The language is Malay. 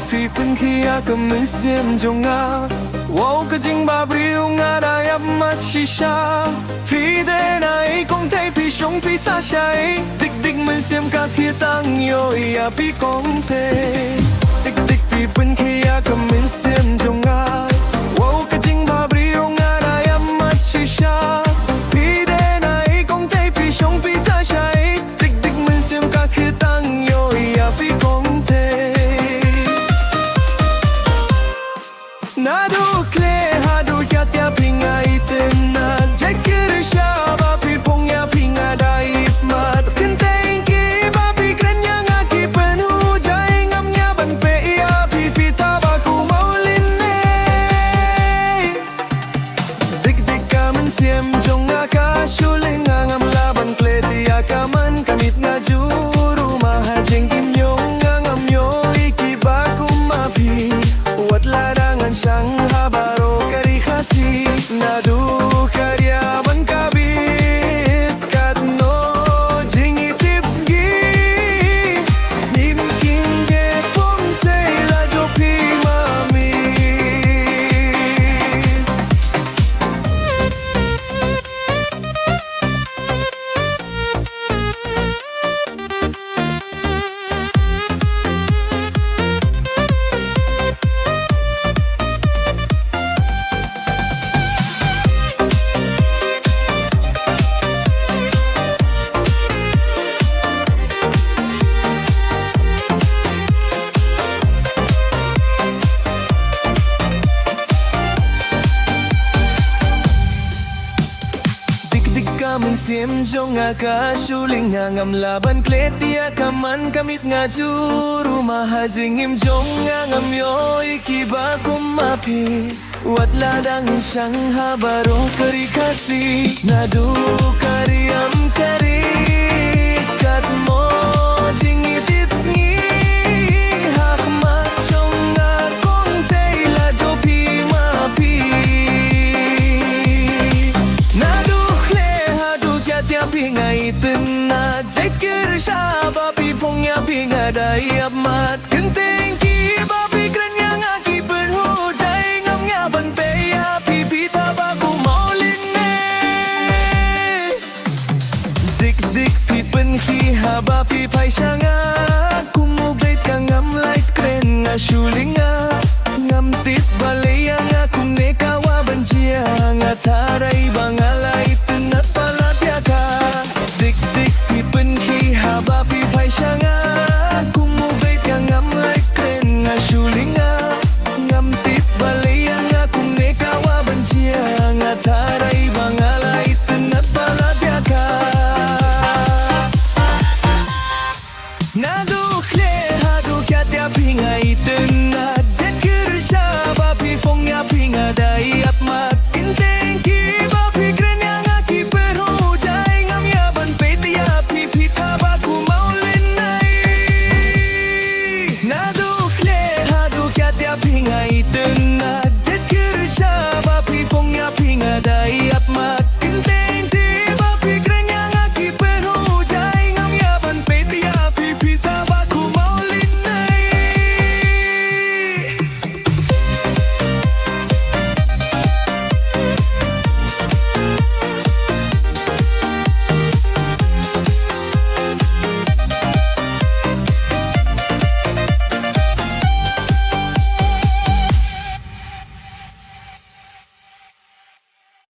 Phi pun kia kemensiam jonga Wow kajing babriu ngada yap mat shisha Phi de nai kong thay phi shong phi sa shai Dik dik mensiam ka kia tang yo ya phi kong thay Dik dik phi pun kia kemensiam jonga Wow kajing babriu ngada yap mat shisha Phi de nai kong thay phi shong phi sa shai Dik dik mensiam ka kia tang yo ya phi kong thay Nadu kle hadu jatya pinga itena Jekir shaba pi pongya pinga daip mat Kenteng ki babi krenya ngaki penuh Jai ngamnya ban pe ia pi pita baku maulinne Dik dik kamen siem jong ngaka shuling ngam laban kle dia kaman kamit ngaju rumah hajeng kim nyong ngam yo iki baku mapi Wat ladangan sang habaro kari khasi Nadu karya ban kabit kat no jingi tips gi Nim singe pom chay la jo pi mami Kamen siem jong ngaka shuling ngam laban kletia kaman kamit ngaju rumah hajing im jong ngam yo iki bakum mapi Wat ladang sang habaro kari kasi Nadu kariam kari kat mo jingi tips ngi hak ma chong ngakong tay la jo pi mapi Nadu Tiap pingai tena Jekir shaba pi pongya pinga dayap mat Kenteng ki babi krenya ngaki berhu Jai ngamnya ban peya pi pita baku maulinne Dik dik pi pen ki haba pi pai shanga Kumubait ka ngam light kren nga shulinga Ngam tit balaya nga kumneka wabanjia Nga taray bangalay tenat palat Dik dik pi pen ki haba pi pai shanga Kumubait ka ngam like kren nga shulinga Ngam tit balaya nga kumneka wabanjia Nga taray bangalay tenat paladya Nadu kle hadu kya tia pinga itena